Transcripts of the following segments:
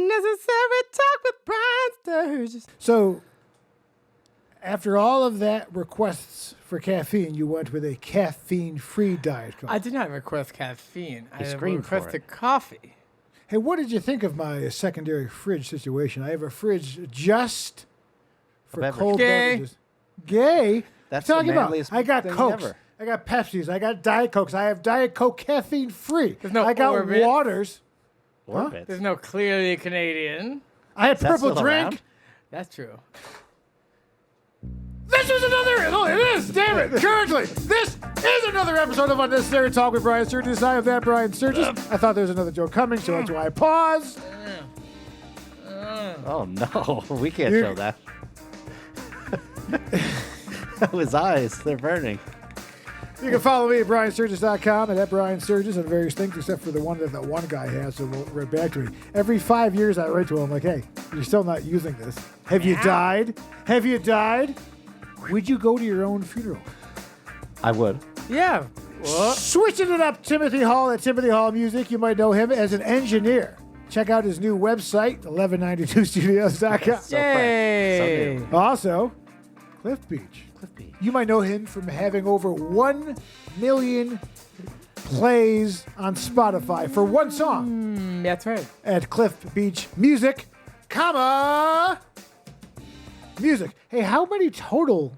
Unnecessary talk with Brian Sturges. So, after all of that requests for caffeine, you went with a caffeine-free Diet Coke. I did not request caffeine. I screamed for requested coffee. Hey, what did you think of my secondary fridge situation? I have a fridge just for beverage. cold Gay. beverages. Gay? That's What are you the talking about? manliest I got thing Cokes. ever. I got Pepsis. I got Diet Cokes. I have Diet Coke caffeine-free. There's no I got Orbit. waters. Orbit. There's no clearly Canadian. I had Is that purple still drink. around? That's true. This was another. No, it is. Damn it. Currently, this is another episode of Unnecessary Talk with Brian Sturges. I am that Brian Sturges. I thought there was another joke coming, so that's why I paused. Oh no, we can't You- show that. His eyes, they're burning. You can follow me at BrianSturges.com and at Brian Sturges and various things, except for the one that one guy has, so will write back to me. Every 5 years, I write to him, like, hey, you're still not using this. Have you died? Have you died? Would you go to your own funeral? I would. Yeah. What? Switching it up, Timothy Hall at Timothy Hall Music. You might know him as an engineer. Check out his new website, 1192studios.com. So Yay. fun. So Also, Cliff Beach. Cliff Beach. You might know him from having over 1 million plays on Spotify for one song That's right. at Cliff Beach Music, Music. Hey, how many total?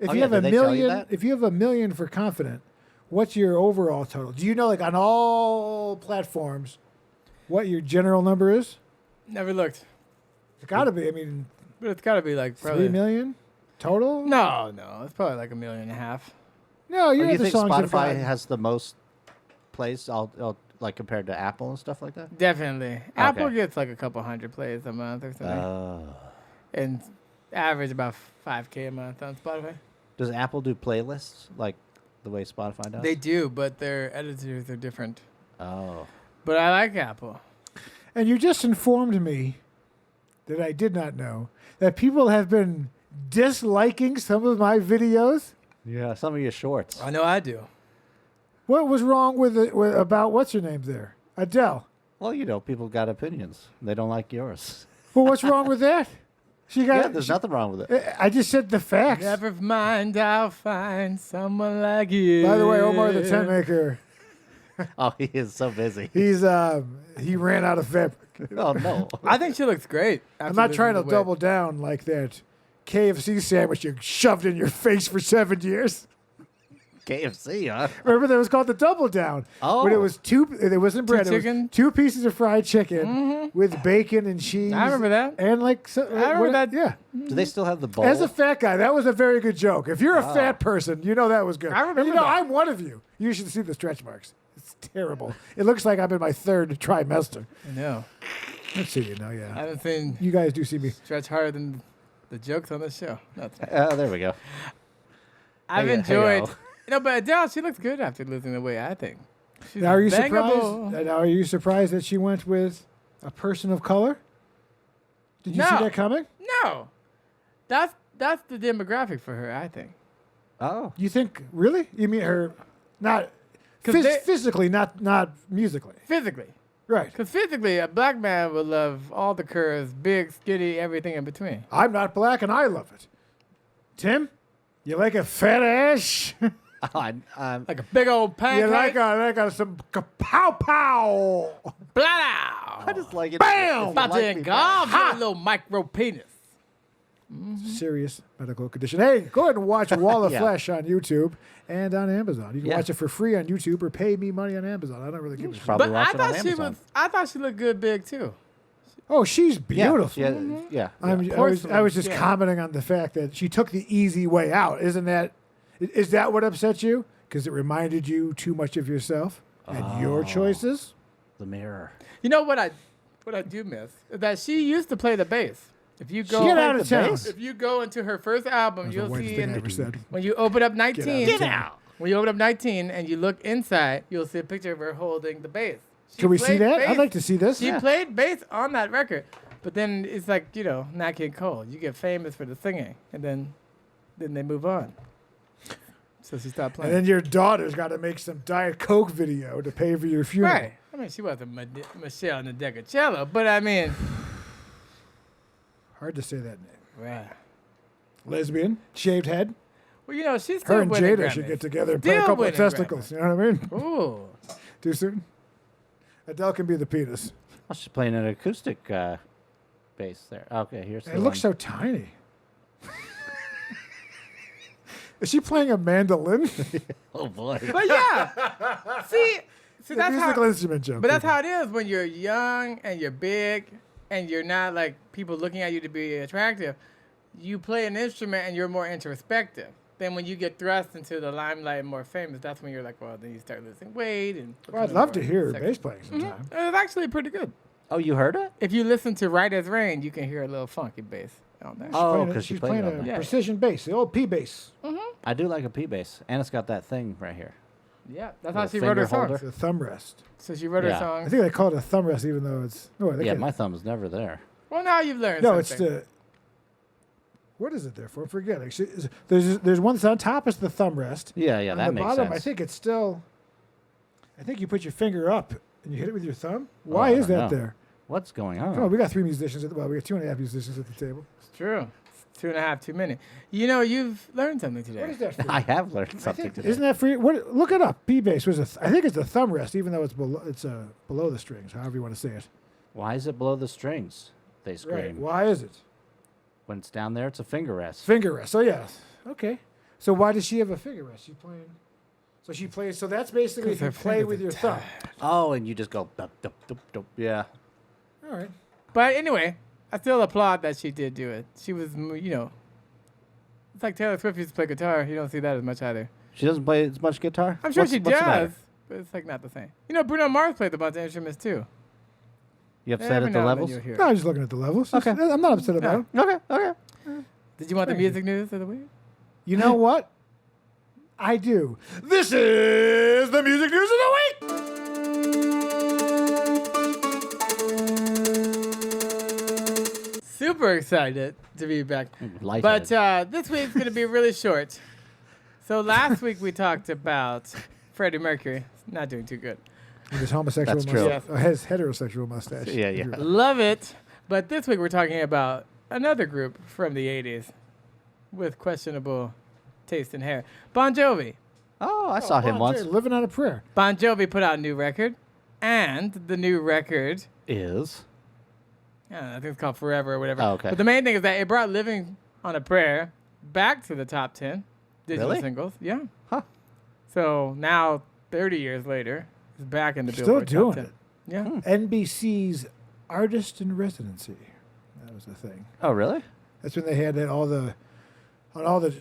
If you have did a they tell you million, that? if you have 1 million for Confident, what's your overall total? Do you know, like on all platforms, what your general number is? Never looked. It's got to be. I mean, But it's got to be like probably. 3 million total. No. It's probably like 1.5 million. No, you Oh, have you the think songs you've Spotify got. has the most plays, like compared to Apple and stuff like that? Definitely. Apple gets like a couple hundred plays a month or something. Oh. And average about 5K a month on Spotify. Does Apple do playlists like the way Spotify does? They do, but their editors are different. Oh. But I like Apple. And you just informed me that I did not know that people have been disliking some of my videos. Yeah, some of your shorts. I know I do. What was wrong with it about what's her name there? Adele. Well, you know, people got opinions. They don't like yours. Well, what's wrong with that? She got. Yeah, there's nothing wrong with it. I just said the facts. Never mind, I'll find someone like you. By the way, Omar the tent maker, Oh, he is so busy. he ran out of fabric. Oh, no. I think she looks great. I'm not trying to double down like that KFC sandwich you shoved in your face for 7 years. KFC, huh? Remember that was called the double down. Oh. When it was it wasn't bread. It chicken? was 2 pieces of fried chicken with bacon and cheese. I remember that. And like, I remember that. Yeah. Do they still have the bowl? As a fat guy, that was a very good joke. If you're a fat person, you know that was good. I remember And you know, that. I'm one of you. You should see the stretch marks. It's terrible. It looks like I'm in my 3rd trimester. I know. Let's see, you know, I yeah. haven't seen You guys do see me. stretch harder than the jokes on this show. There we go. I've Hey, enjoyed. hey-o. But Adele, she looks good after losing the weight, I think. She's Now, are you bangable. surprised? Now, are you surprised that she went with a person of color? Did you see No. that coming? No. That's the demographic for her, I think. Oh. You think really? You mean her, not 'Cause they- physically, not musically, Physically. right? Because physically, a black man would love all the curves, big, skinny, everything in between. I'm not black and I love it. Tim, you like a fat ass? I'm Like a big old you pancake. like some pow pow? Blah! I just like it. Bam! if you About to like me engulf your little micro penis. Serious medical condition. Hey, go ahead and watch Wall of Yeah. Flesh on YouTube and on Amazon. You can Yeah. watch it for free on YouTube or pay me money on Amazon. I don't really give a shit. Probably But watch I it on thought she Amazon. was. I thought she looked good big too. Oh, she's beautiful. Yeah, yeah. I was just Yeah. commenting on the fact that she took the easy way out. Is that what upset you? Because it reminded you too much of yourself and your choices? The mirror. You know what I do miss is that she used to play the bass. If you go, Get out of town. If you go into her first album, That's the you'll whitest see thing I ever said. when you open up 19. Get out. When you open up 19 and you look inside, you'll see a picture of her holding the bass. She Can we see played that? bass. I'd like to see this. She played bass on that record, but then it's like, Nat King Cole. You get famous for the singing, and then they move on. So she stopped And playing. then your daughter's got to make some Diet Coke video to pay for your funeral. Right. I mean, she wasn't Michelle Nadegacello, but I mean, Hard to say that name. right. Lesbian, shaved head. Well, you know, she's still Her and winning Jada Grammys. should get together and play a Still couple of winning testicles. You know what I mean? Ooh. Too soon? Adele can be the penis. Oh, she's playing an acoustic bass there. Okay, here's the It looks one. so tiny. Is she playing a mandolin? Oh boy. But yeah, see, The that's musical how. instrument joke. But that's how it is when you're young and you're big and you're not like people looking at you to be attractive. You play an instrument and you're more introspective. Then when you get thrust into the limelight and more famous, that's when you're like, well, then you start losing weight and. Well, I'd love to hear her sexy. bass playing sometime. It's actually pretty good. Oh, you heard it? If you listen to Right as Rain, you can hear a little funky bass on there. Oh, Playing it- 'cause she she's played playing it on a there. Yeah. precision bass, the old P bass. I do like a P bass, and it's got that thing right here. Yeah, that's how Little she wrote her finger holder. songs. It's a thumb rest. So she wrote her Yeah. I songs. think they call it a thumb rest, even though it's they Yeah, can't- my thumb's never there. Well, now you've learned no, it's something. the. What is it there for? Forget it. Actually, there's one that's on top is the thumb rest. Yeah, yeah, On that the makes bottom, sense. I think it's still. I think you put your finger up and you hit it with your thumb. Oh, Why I is don't that know. there? What's going Come on, on? we got 3 musicians at the well, we got 2.5 musicians at the table. It's true. It's 2.5 too many. You know, you've learned something today. What is that for? I have learned something today. Isn't that free? What? Look it up. P bass was I think it's the thumb rest, even though it's below. It's below the strings. However you want to say it. Why is it below the strings? They scream. Right. Why is it? When it's down there, it's a finger rest. Finger rest. So yes. Okay. So why does she have a finger rest? She playing. So she plays. So that's basically if 'Cause you her play fingers with are your thumb. Oh, and you just go dup, dup, dup, dup. Yeah. All right. But anyway, I still applaud that she did do it. She was, you know, it's like Taylor Swift used to play guitar. You don't see that as much either. She doesn't play as much guitar? I'm sure What's- she what's the matter? does, but it's like not the same. You know, Bruno Mars played a bunch of instruments too. You upset Every at the now and then levels? you'll hear it. No, I'm just looking at the levels. Okay. I'm not upset about it. Okay, okay. Did you want the Thank you. music news of the week? You know what? I do. This is the music news of the week. Super excited to be back. Lightheaded. But this week's going to be really short. So last week we talked about Freddie Mercury. Not doing too good. With his homosexual That's true. mustache. His heterosexual mustache. Yeah, yeah. Love it. But this week we're talking about another group from the 80s with questionable taste in hair. Bon Jovi. Oh, I saw him once. Living on a prayer. Bon Jovi put out a new record. And the new record, Is? I don't know, I think it's called Forever or whatever. Oh, okay. But the main thing is that it brought Living on a Prayer back to the top 10 digital Really? singles. Yeah. Huh. So now, 30 years later, it's back in the Still Billboard doing top 10. it. Yeah. NBC's Artist in Residency. That was the thing. Oh, really? That's when they had that on all the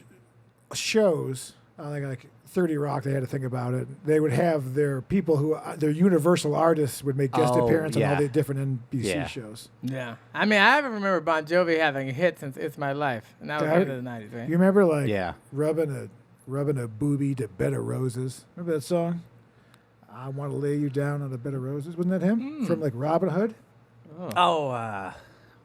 shows. I think like 30 Rock, they had to think about it. They would have their people who their Universal artists would make guest Oh, appearance on all yeah. the different NBC Yeah. shows. Yeah. I mean, I haven't remember Bon Jovi having a hit since It's My Life. And that was Yeah, end of the 90s, right? You remember like Yeah. rubbing a booby to bed of roses? Remember that song? I want to lay you down on a bed of roses. Wasn't that him from like Robin Hood? Oh,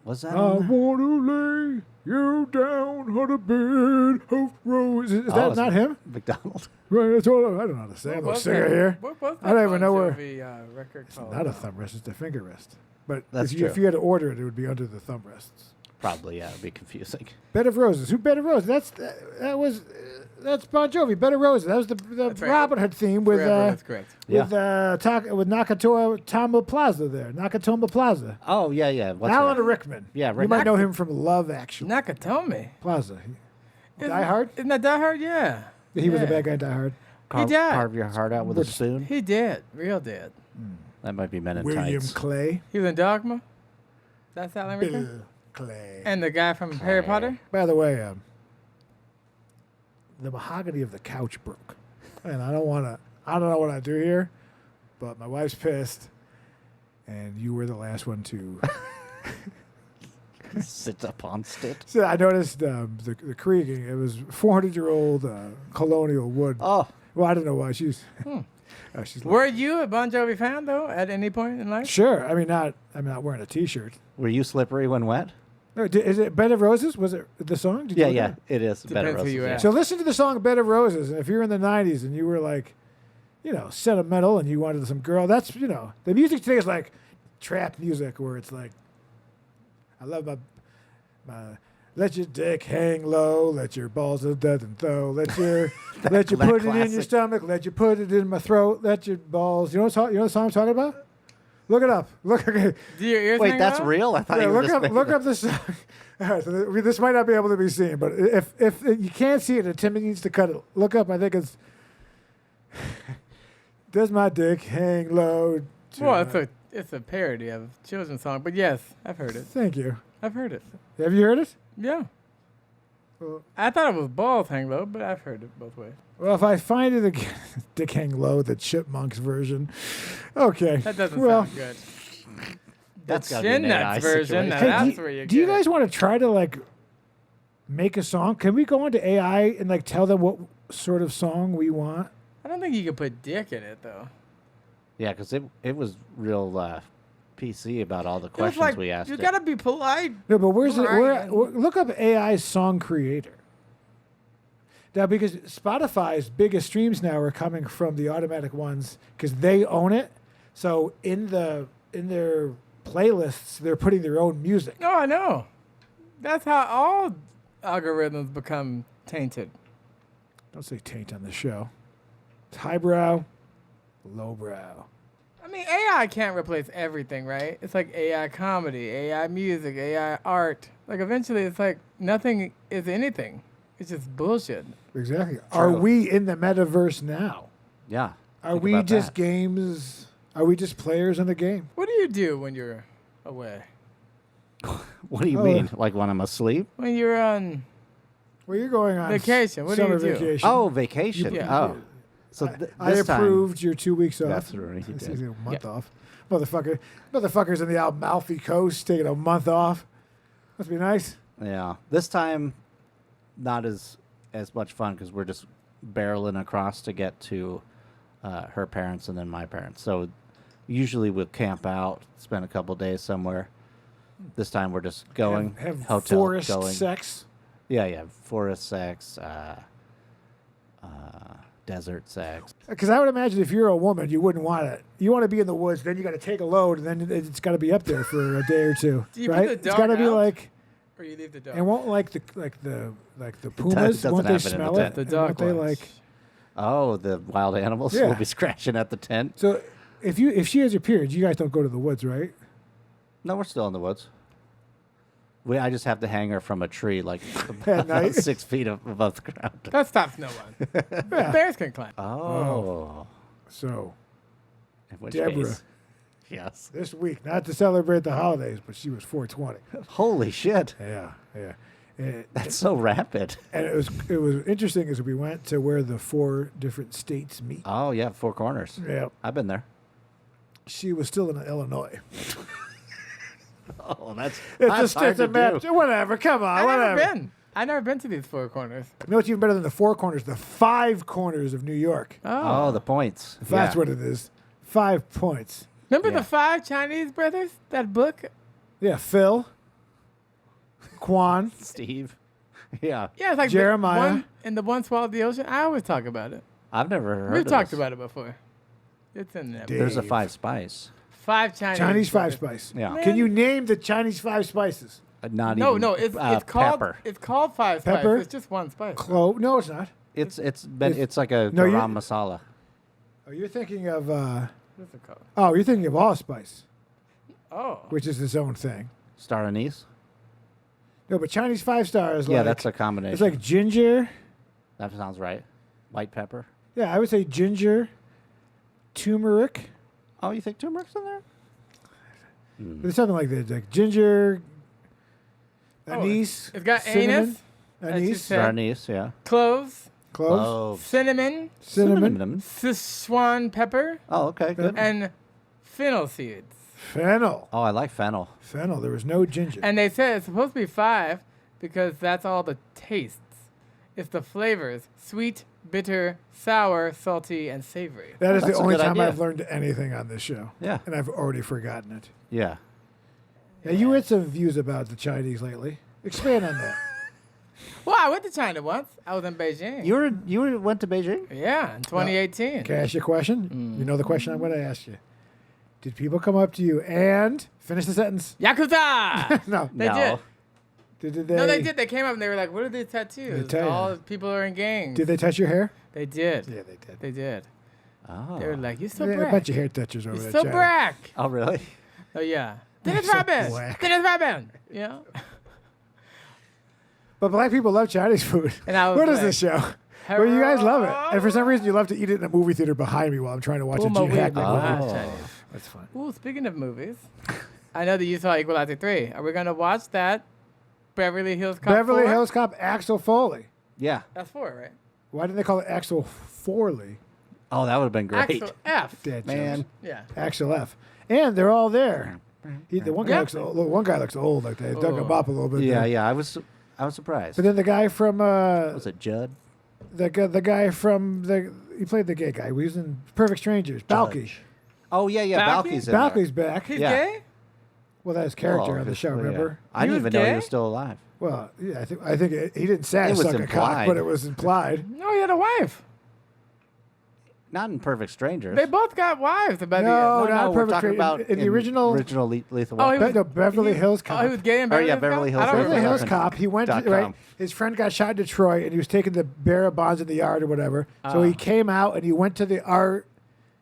was that I on there? want to lay you down on a bed of roses. Is Oh, that it's not him? McDonald. Right, that's all. I don't know how to say. I'm a was singer that? here. What was I don't that even Bon know where- Jovi, record It's called? not a thumb rest. It's a finger rest. But That's if you true. had to order it, it would be under the thumb rests. Probably, yeah. It'd be confusing. Bed of Roses. Who Bed of Roses? That's Bon Jovi. Bed of Roses. That was the That's right. Robin Hood theme with Forever, that's correct. with Nakatomi Plaza there. Nakatomi Plaza. Oh, yeah, yeah. What's Alan that? Rickman. Yeah, You Rick- might know him from Love Actually. Nakatomi. Plaza. Isn't- Die Hard. Isn't that Die Hard? Yeah. He was a Yeah. bad guy in Die Hard. He died. Carve your heart out with a spoon. He did. Real dead. That might be Men in William Tights. Clay. He was in Dogma. That's Alan Rickman. Bill Clay. And the guy from Harry Potter. By the way, the mahogany of the couch broke, and I don't know what I do here, but my wife's pissed, and you were the last one to. Sits up on stit. So I noticed the creaking. It was 400-year-old colonial wood. Oh, Well, I don't know why she's. She's like, Were you a Bon Jovi fan though at any point in life? sure. I'm not wearing a T-shirt. were you slippery when wet? No, is it Bed of Roses? Was it the song? Did you Yeah, look yeah, it up? it is. Bed of Depends who Roses, you yeah. ask. So listen to the song Bed of Roses, and if you're in the 90s and you were like, sentimental and you wanted some girl, that's, the music today is like trap music where it's like, I love my let your dick hang low, let your balls of death and throw, let you put it in your classic. stomach, let you put it in my throat, let your balls. You know what song I'm talking about? Look it up. Look. Okay. Do your ears Wait, hang that's low? real? I thought Yeah, you were look just up. making Look it up this song. All right, so this might not be able to be seen, but if you can't see it, and Timmy needs to cut it. Look up. I think it's. Does my dick hang low? Well, it's a parody of a children's song, but yes, I've heard it. Thank you. I've heard it. Have you heard it? Yeah. Well, I thought it was balls hang low, but I've heard it both ways. well, if I find it again, dick hang low, the Chipmunks version. Okay. That doesn't well, sound good. That's the gotta be an Chin AI Nuts version, situation. now Hey, that's where you do you get guys it. want to try to like make a song? Can we go into AI and like tell them what sort of song we want? I don't think you could put dick in it, though. Yeah, because it was real PC about all the It was questions like, we asked you it. got to be polite. No, but where's it? Right. Look up AI song creator. Now, because Spotify's biggest streams now are coming from the automatic ones because they own it. So in their playlists, they're putting their own music. No, I know. That's how all algorithms become tainted. Don't say taint on the show. It's highbrow, lowbrow. I mean, AI can't replace everything, right? It's like AI comedy, AI music, AI art. Like, eventually, it's like nothing is anything. It's just bullshit. Exactly. Are we in the metaverse now? Yeah. Are think we about just that. games? Are we just players in the game? What do you do when you're away? What do you Oh, mean? Like when I'm asleep? When you're on Well, you're going on Vacation. What do summer you do? vacation. Oh, vacation. Yeah. Oh. So I this time, approved your 2 weeks off. That's right, you This did. is a month off. Motherfuckers in the Amalfi Coast taking a month off. Must be nice. Yeah. This time, not as much fun because we're just barreling across to get to her parents and then my parents. So usually we'll camp out, spend a couple days somewhere. This time we're just going Have hotel forest going. sex. Yeah, forest sex, desert sex. Because I would imagine if you're a woman, you wouldn't want it. You want to be in the woods, then you got to take a load, and then it's got to be up there for a day or two, Do you put right? the It's dog got to be out? like, Or you leave the dog? and won't like the pumas, doesn't won't they happen in the smell tent. it? The And dog won't they watch. like? Oh, the wild animals Yeah. will be scratching at the tent. So if she has your period, you guys don't go to the woods, right? No, we're still in the woods. I just have to hang her from a tree like At about night? 6 feet above the ground. That stops no one. Bears can climb. Oh. So In which Debra. case, yes. this week, not to celebrate the holidays, but she was 420. Holy shit. Yeah. That's so rapid. And it was interesting as we went to where the 4 different states meet. Oh, yeah, Four Corners. Yeah. I've been there. She was still in Illinois. Oh, that's It's hard a to map. do. Whatever. Come on. I've whatever. never been to these four corners. You know what's even better than the 4 corners? The 5 corners of New York. Oh, the points. That's Yeah. what it is. 5 points. Remember Yeah. the 5 Chinese brothers? That book? Yeah. Phil. Quan. Steve. Yeah. Yeah, it's like Jeremiah. the one swallowed the ocean. I always talk about it. I've never heard We've of talked this. about it before. It's in there. Dave. There's a 5 spice. 5 Chinese. Chinese 5 brothers. spice. Yeah. Can you name the Chinese 5 spices? Not No, even. no, it's called pepper. it's called 5 spice. Pepper? It's just one spice. Clove? No, it's not. It's like a No, you- garam masala. Oh, you're thinking of. What's it called? Oh, you're thinking of allspice, Oh. which is its own thing. Star anise. No, but Chinese 5-star is Yeah, like. that's a combination. It's like ginger. That sounds right. White pepper. Yeah, I would say ginger, turmeric. Oh, you think turmeric's in there? There's something like that, like ginger, Oh, anise. It's got cinnamon, anise, as you anise, said. Star anise, yeah. cloves, cloves, cinnamon, cinnamon, Sichuan pepper, Oh, okay, good. and fennel seeds. fennel. Oh, I like fennel. Fennel. There was no ginger. And they said it's supposed to be 5 because that's all the tastes. It's the flavors: sweet, bitter, sour, salty, and savory. That is the That's a only good time idea. I've learned anything on this show. Yeah. And I've already forgotten it. Yeah. Now, you had some views about the Chinese lately. Expand on that. Well, I went to China once. I was in Beijing. You went to Beijing? Yeah, in 2018. Can I ask you a question? You know the question I'm going to ask you. Did people come up to you and finish the sentence? Yakuza! No. They No. did. Did they? No, they did. They came up and they were like, "What are these tattoos? tell you. All people are in gangs." Did they touch your hair? They did. Yeah, they did. They did. Oh. They were like, "You're so Yeah, a black. bunch of hair touchers over You're there. so China. black." Oh, really? Oh yeah. Dennis so Robin. black. Dennis Robin. You know. But black people love Chinese food. And I was What is like, this show? Well, you guys love it. And for some reason, you love to eat it in a movie theater behind me while I'm trying to watch a Gene Hackman movie. Oh. That's fun. Ooh, speaking of movies, I know that you saw Equalizer 3. Are we gonna watch that? Beverly Hills Cop. Beverly 4? Hills Cop, Axel Fourly. Yeah. That's 4, right? Why didn't they call it Axel Fourly? Oh, that would have been great. Axel F. Dad Man. jokes. Yeah. Axel F. And they're all there. The one guy Yeah. looks old. One guy looks old. Like they dug him Oh. up a little bit. Yeah, there. yeah. I was surprised. But then the guy from Was it Judd? the guy from he played the gay guy. He was in Perfect Strangers. Balky. Judge. Oh yeah, yeah. Balky? Balky's in Balky's back. He's Yeah. gay? Well, that's his character Well, on the show. yeah. Remember? I He didn't was even know he gay? was still alive. Well, yeah. I think he didn't say It was suck a cock, implied. but it was implied. No, he had a wife. Not in Perfect Strangers. They both got wives. By the No, end. not we're Perfect talking Stranger. about In the original Lethal Oh, he Weapon. was, Beverly Hills Cop. Oh, he was gay in Oh, Beverly yeah, Hills Beverly Cop? Hills I don't Beverly remember. Hills Cop. He went to, .com. right. His friend got shot in Detroit, and he was taking the bearer bonds in the yard or whatever. So he came out and he went to the art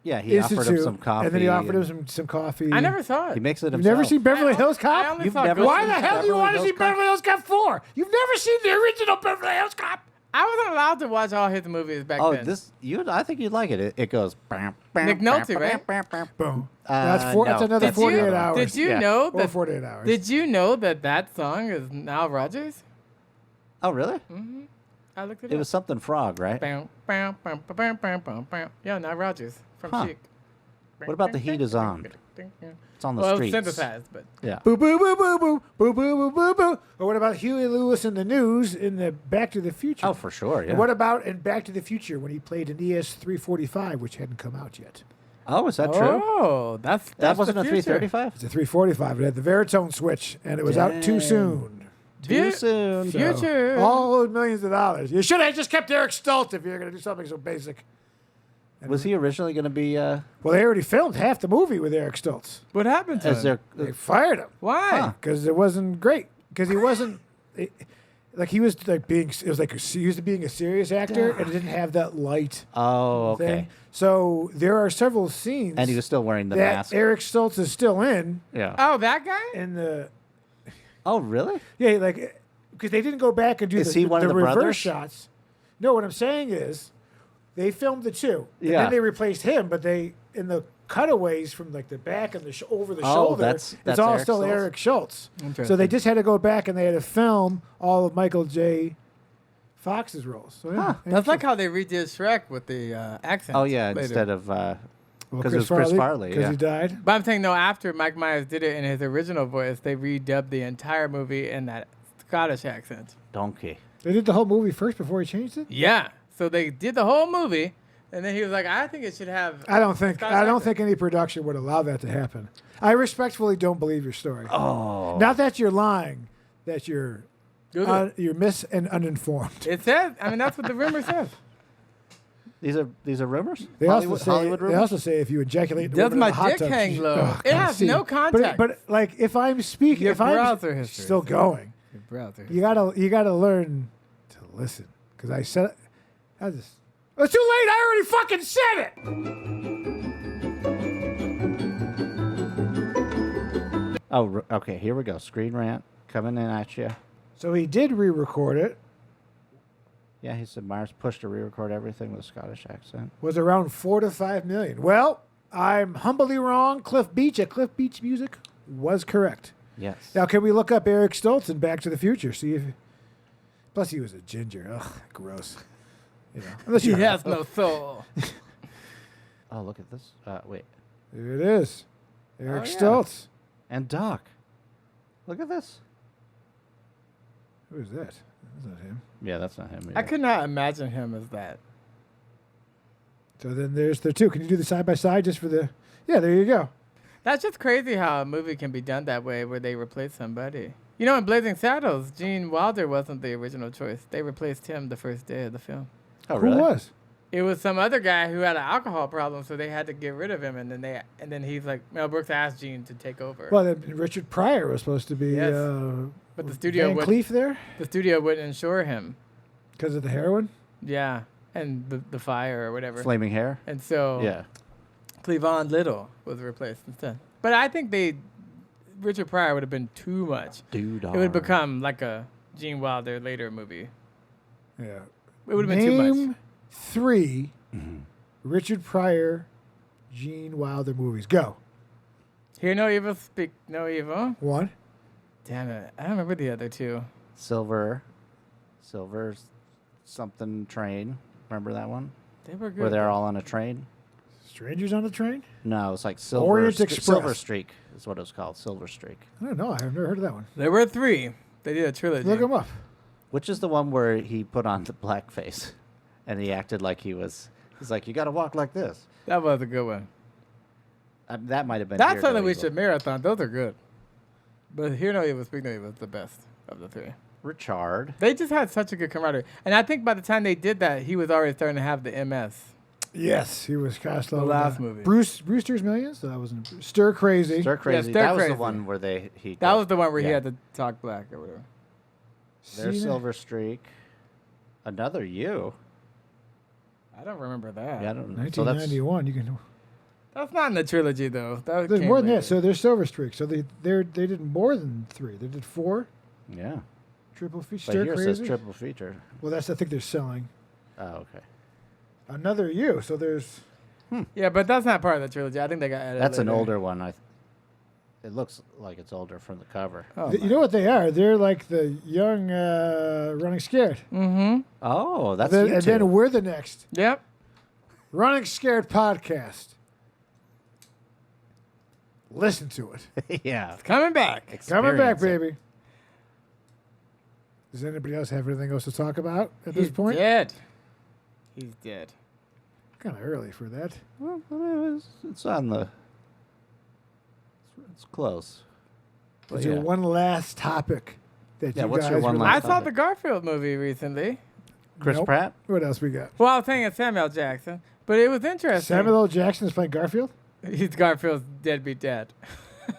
Yeah, he institute, offered him some coffee. and then he offered him some coffee. I never saw it. He makes it You've himself. never seen Beverly Hills I Cop? only You've saw never Ghost Why in the the hell Shell. do you Beverly want to Hills see Cop? Beverly Hills Cop 4? You've never seen the original Beverly Hills Cop. I wasn't allowed to watch all his movies back Oh, then. I think you'd like it. It goes. Nick Nolte, right? Boom. Uh, That's no, another that's 48 the other one. hours. Did you Yeah. know Or that? 48 hours. Did you know that song is Nile Rodgers? Oh, really? I looked it It up. was something frog, right? Bam, bam, bam, bam, bam, bam, bam, bam. Yeah, Nile Rodgers from Huh. Chic. What about The Heat Is On? It's on the Well, streets. synthesized, but Yeah. Boo, boo, boo, boo, boo, boo, boo, boo, boo, boo. Or what about Huey Lewis in the news in the Back to the Future? Oh, for sure. Yeah. And what about in Back to the Future when he played an ES-345, which hadn't come out yet? Oh, is that true? Oh, that's That wasn't the a future. 335. It's a 345. It had the Veritone switch, and it was out too Dang. soon. Too soon. So, Future. all owed millions of dollars. You should have just kept Eric Stoltz if you're going to do something so basic. Was he originally going to be? Well, they already filmed half the movie with Eric Stoltz. What happened to As him? their? They fired him Why? Huh. because it wasn't great. Because he wasn't like he was like being. It was like he used to being a serious actor, and it didn't have that light Oh, okay. thing. So there are several scenes And he was still wearing the that mask. Eric Stoltz is still in Yeah. Oh, that guy? in the Oh, really? yeah like because they didn't go back and do Is the, he one of the the reverse brothers? shots. No, what I'm saying is they filmed the two. And Yeah. then they replaced him, but they in the cutaways from like the back and the over the Oh, shoulder, that's it's all Eric still Stoltz? Eric Schultz. So Interesting. they just had to go back and they had to film all of Michael J. Fox's roles. So, yeah, That's like how they redid Shrek with the accent. Oh, yeah. later. Instead of Well, because it was Chris Farley. because Yeah. he died. But I'm saying, no, after Mike Myers did it in his original voice, they redubbed the entire movie in that Scottish accent. Donkey. They did the whole movie first before he changed it. Yeah. So they did the whole movie, and then he was like, I think it should have. I don't think Scottish I don't accent. think any production would allow that to happen. I respectfully don't believe your story. Oh. Not that you're lying, that you're Google it. you're mis and uninformed. It says, I mean, that's what the rumor says. These are rumors. They Hollywood, also say Hollywood they rumors. also say if you ejaculate, in a Does woman my in a hot dick tub, hang she- low? Ugh, It God, has see. no context. But like if I'm speaking, Your if I'm browser history still is- going, Your browser. you gotta learn to listen. Because I said, I just. It's too late. I already fucking said it. Oh, okay. Here we go. Screen rant coming in at you. So he did re-record it. Yeah, he said Myers pushed to re-record everything with a Scottish accent. Was around 4 to 5 million. Well, I'm humbly wrong. Cliff Beach at Cliff Beach Music was correct. Yes. Now, can we look up Eric Stoltz in Back to the Future? See if. Plus, he was a ginger. Ugh, gross. You know, unless He you has no soul. Oh, look at this. Wait. There it is. Eric Oh, yeah. Stoltz. And Doc. Look at this. Who is that? That's not him. Yeah, that's not him. I Either. could not imagine him as that. So then there's the two. Can you do the side by side just for the? Yeah, there you go. That's just crazy how a movie can be done that way, where they replace somebody. You know, in Blazing Saddles, Gene Wilder wasn't the original choice. They replaced him the first day of the film. Oh, Who really? was? It was some other guy who had an alcohol problem, so they had to get rid of him. And then he's like, Mel Brooks asked Gene to take over. Well, then Richard Pryor was supposed to be. Yes. But the studio Van would, Cleef there the studio wouldn't insure him. because of the heroin. Yeah, and the fire or whatever. Flaming hair? And so Yeah. Cleavon Little was replaced instead. But I think Richard Pryor would have been too much. Dude. It would become like a Gene Wilder later movie. Yeah. It would have been too much. Name 3 Richard Pryor, Gene Wilder movies. Go. Hear no evil, speak no evil. 1. Damn it. I don't remember the other two. Silver something train. Remember that one? They were good. Where they're all on a train? Strangers on the Train? No, it's like Silver Orient Express. Silver Streak is what it was called. Silver Streak. I don't know. I've never heard of that one. There were 3. They did a trilogy. Look them up. Which is the one where he put on the blackface and he acted like he's like, you got to walk like this. That was a good one. That might have been. That's Hear No something we Evil. should marathon. Those are good. But Hear No Evil, Speak No Evil is the best of the 3. Richard. They just had such a good camaraderie. And I think by the time they did that, he was already starting to have the MS. Yes, he was cast The on last that. movie. Brewster's Millions? That wasn't Stir Crazy. Stir Crazy. Stir that was Crazy. the one where he. That was the one where he yeah. had to talk black or whatever. There's Cena. Silver Streak. Another You. I don't remember that. Yeah, I don't know. So that's 1991. You can. That's not in the trilogy, though. That There's came more than later. that. So there's Silver Streak. So they did more than 3. They did 4 yeah. triple feature. But Stir here it Crazy. says triple feature. Well, that's I think they're selling. Oh, okay. Another You. So there's. Yeah, but that's not part of the trilogy. I think they got added That's an later. older one. It looks like it's older from the cover. Oh, You know what they are? They're like the young Running Scared. Mm-hmm. Oh, that's Then- you and two. then we're the next Yep. Running Scared podcast. Listen to it. yeah. Coming back. Coming back, Experience it. baby. Does anybody else have anything else to talk about at this He's point? dead. He's dead. Kind of early for that. Well, it's on the. It's close. But Is there yeah. one last topic that Yeah, you what's guys your one would last like- I saw topic. the Garfield movie recently. Chris Nope. Pratt? What else we got? Well, I was thinking Samuel Jackson, but it was interesting. Samuel L. Jackson is playing Garfield? He's Garfield's deadbeat dad.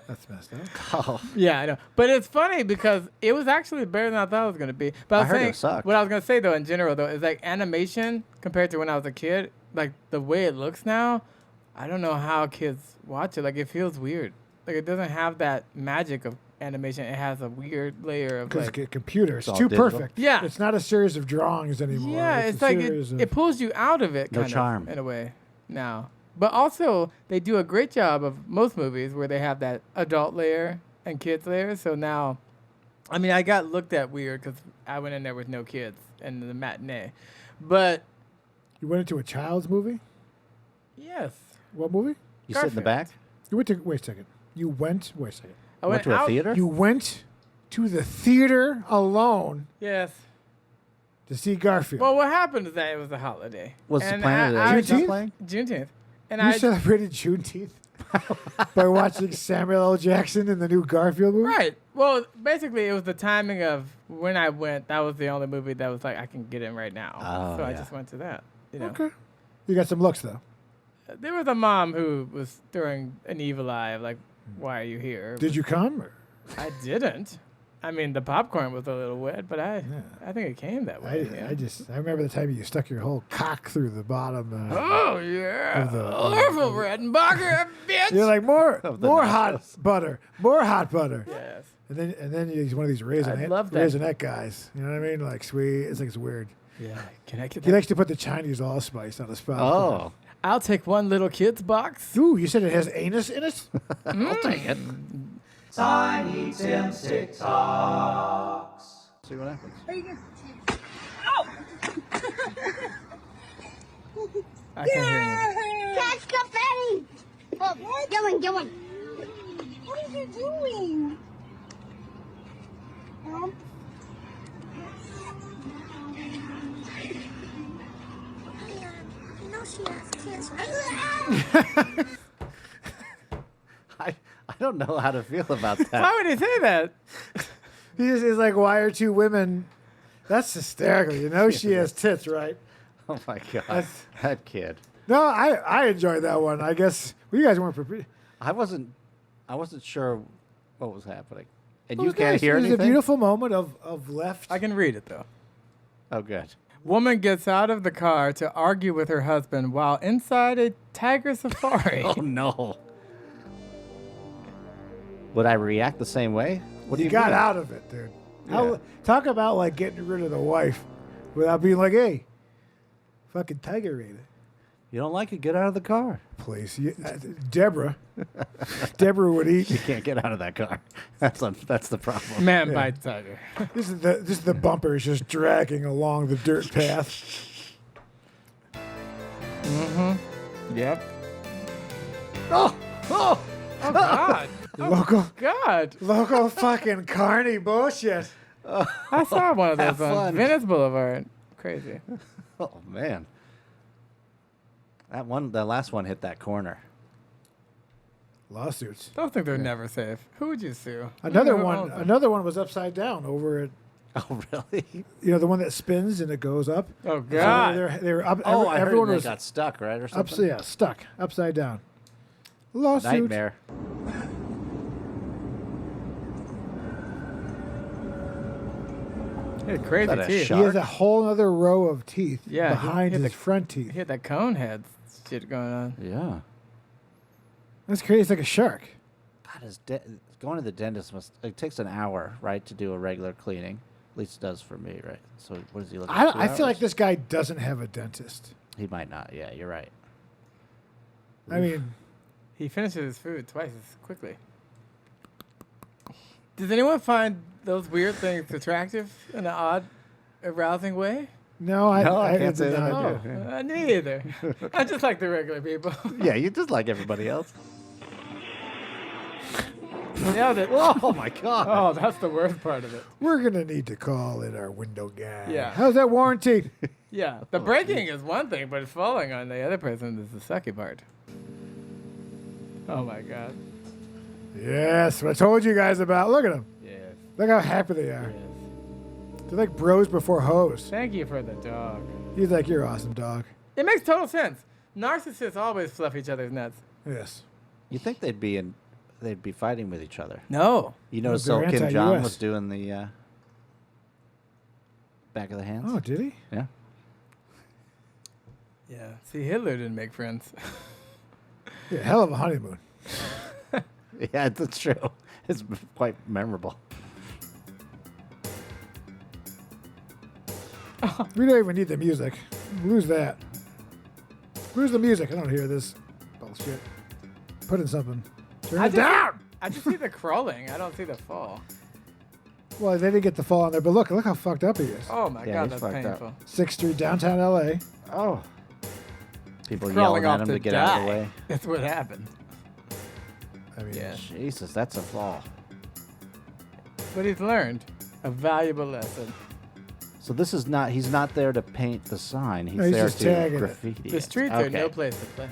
That's messed up. Oh, Yeah, I know. But it's funny because it was actually better than I thought it was going to be. But I I was heard it saying, sucked. what I was going to say, though, in general, though, is like animation compared to when I was a kid, like the way it looks now, I don't know how kids watch it. Like, it feels weird. Like, it doesn't have that magic of animation. It has a weird layer of, Because like, it's a computer. It's all too digital. perfect. Yeah. It's not a series of drawings anymore. yeah, it's a like series of- it pulls you out of it, No kind charm. of, in a way, now. But also, they do a great job of most movies where they have that adult layer and kids layer. So now, I mean, I got looked at weird because I went in there with no kids in the matinee. But You went into a child's movie? yes, What movie? you sit in the Garfield. back? You went to, wait a second. You went, wait a second. I Went to a out. theater? You went to the theater alone Yes. to see Garfield. Well, what happened is that it was a holiday. Was the And planet I- of the Juneteenth? Apes playing? Juneteenth. And you I celebrated Juneteenth by watching Samuel L. Jackson in the new Garfield movie? Right. Well, basically, it was the timing of when I went. That was the only movie that was like I can get in right now. Oh, so I yeah. just went to that. You know, Okay. You got some looks, though. there was a mom who was throwing an evil eye of like, "Why are you here?" Did you come? Or? I didn't. I mean, the popcorn was a little wet, but I think it came that way. yeah. I remember the time you stuck your whole cock through the bottom. Oh yeah, Of the- Orville Redenbacher, bitch. You're like more Of the hot nachos. butter, more hot butter. Yes. And then he's one of these raisinette, love that. raisinette guys. You know what I mean? Like sweet. It's like it's weird. Yeah. Can I get He that? likes to put the Chinese allspice on the spot. Oh, I'll take one little kid's box. Ooh, you said it has anus in it? I'll take it. Tiny Tim's TikToks. See what happens. I can't hear you. Catch confetti! Oh, get one. What are you doing? You know she has kids, right? don't know how to feel about that. Why would he say that? He just is like, why are two women? That's hysterical. You know she has tits, right? Oh my god, That's- that kid. No, I enjoyed that one. I guess you guys weren't prepared. I wasn't sure what was happening, and It you was can't nice. hear It was anything. a beautiful moment of left. I can read it though. Oh, good. Woman gets out of the car to argue with her husband while inside a tiger safari. Oh no. Would I react the same way? What do you you got mean? out of it, dude. Yeah. Talk about like getting rid of the wife without being like, hey, fucking tiger rated. You don't like it? Get out of the car. Please, Debra. Deborah would eat. You can't get out of that car. That's the problem. Man bites tiger. This is the bumper is just dragging along the dirt path. Yep. Oh, Oh God. local fucking carny bullshit. I saw one of Have those on fun. Venice Boulevard. Crazy. Oh man. The last one hit that corner. Lawsuits. Don't think they're never safe. Who would you sue? Another Who one. owns them? Another one was upside down over at Oh really? the one that spins and it goes up. Oh So God. they were up. Oh, I heard everyone they was got stuck, right, or something. stuck upside down. Lawsuit. Nightmare. He had crazy that a teeth. shark? He has a whole other row of teeth Yeah, behind he had his the- front He teeth. had that cone head shit going on. Yeah. That's crazy. It's like a shark. God, going to the dentist it takes an hour, right, to do a regular cleaning. At least it does for me, right? So what does he look? I feel like this guy doesn't have a dentist. He might not. Yeah, you're right. I mean, He finishes his food twice as quickly. Does anyone find those weird things attractive in an odd, arousing way? no, I can't did say that I not. do. Oh, me either. I just like the regular people. Yeah, you just like everybody else. Nailed it. Oh my god. Oh, that's the worst part of it. We're gonna need to call in our window guy. Yeah. How's that warranty? Yeah, the breaking is one thing, but falling on the other person is the sucky part. Oh my God. Yes, what I told you guys about. Look at them. Yes. Look how happy they are. Yes. They're like bros before hoes. Thank you for the dog. He's like, you're awesome, dog. It makes total sense. Narcissists always fluff each other's nuts. Yes. You think they'd be fighting with each other? No. You notice they're Kim anti-US. Jong was doing the back of the hands. Oh, did he? Yeah. Yeah. See, Hitler didn't make friends. Yeah, hell of a honeymoon. Yeah, that's true. It's quite memorable. We don't even need the music. Lose that. Lose the music. I don't hear this bullshit. Put in something. Turn it down. I just see the crawling. I don't see the fall. Well, they didn't get the fall on there, but look how fucked up he is. Oh my Yeah, God, he's that's fucked up. painful. 6th Street, downtown LA. Oh. People Crawling yelling at off him to to get out of the die. way. That's what happened. I mean, Yeah. Jesus, that's a fall. But he's learned a valuable lesson. So this is not, he's not there to paint the sign. He's No, he's there just to tagging it. graffiti. The it. streets Okay. are no place to play.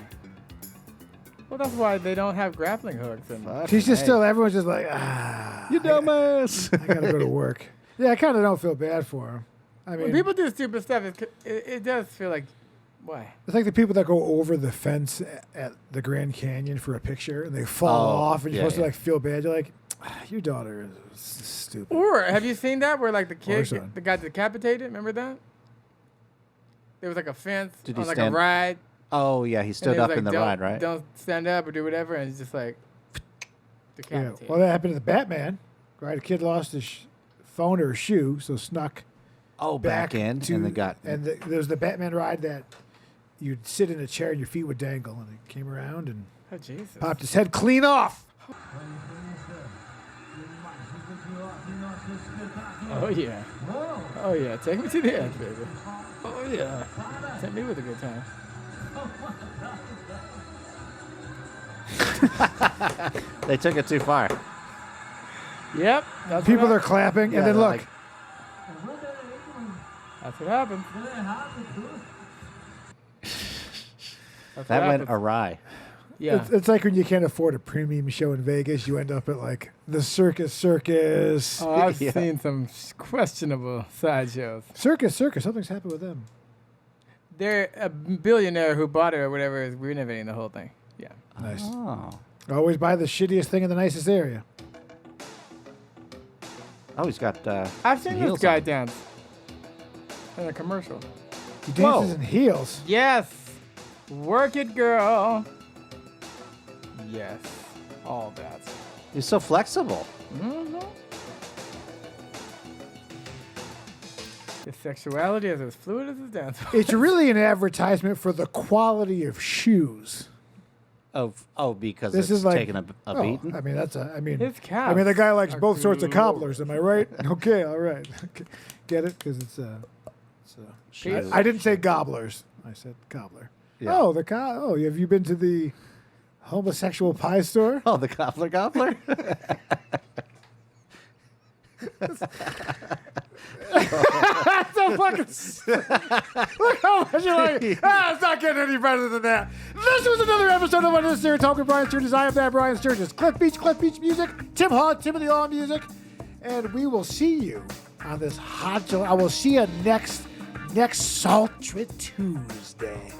Well, that's why they don't have grappling hooks. And Fuck, he's just hey. still, everyone's just like, ah. You dumbass. I gotta go to work. Yeah, I kind of don't feel bad for him. I when mean, people do stupid stuff, it does feel like, why? it's like the people that go over the fence at the Grand Canyon for a picture and they fall Oh, off and you're yeah, supposed to yeah. like feel bad. You're like, your daughter is stupid. Or have you seen that where like the kid son. that got decapitated? Remember that? There was like a fence Did he on like stand- a ride. Oh, yeah, he and stood it was up like, in the don't, ride, right? Don't stand up or do whatever, and it's just like Yeah. decapitated. Well, that happened to the Batman. Right, a kid lost his phone or shoe, so snuck Oh, back in, to, and they got... and there was the Batman ride that you'd sit in a chair and your feet would dangle, and it came around and Oh Jesus! popped his head clean off. Oh yeah! Oh yeah! Take me to the edge, baby. Oh yeah! Take me with a good time. They took it too far. Yep. That's People what are clapping, Yeah, and then they're look, like- That's what happens. That's That what went happens. awry. Yeah. It's like when you can't afford a premium show in Vegas, you end up at like the Circus. Oh, I've Yeah. seen some questionable sideshows. Circus. Something's happened with them. They're a billionaire who bought it or whatever is renovating the whole thing. Yeah. Nice. Oh. Always buy the shittiest thing in the nicest area. Oh, he's got. I've seen this heels guy on. dance in a commercial. He dances in heels. Yes. Work it, girl. Yes. All that. He's so flexible. Mm-hmm. His sexuality is as fluid as his dance. It's really an advertisement for the quality of shoes. Because This it's is like taking a oh, beating. I mean, His calves I mean, the guy likes are both sorts of glorious. cobblers. Am I right? Okay, all right. Okay. Get it? Because it's Shoes. I didn't say gobblers. I said cobbler. Yeah. Oh, have you been to the homosexual pie store? Oh, the Gobbler Gobbler. So fucking look how much you like it. It's not getting any better than that. This was another episode of UnNecessary Talk with Brian Sturges. I am that Brian Sturges. Cliff Beach music. Tim Hall, Timothy Law music. And we will see you on this hot July. I will see you next sultry Tuesday.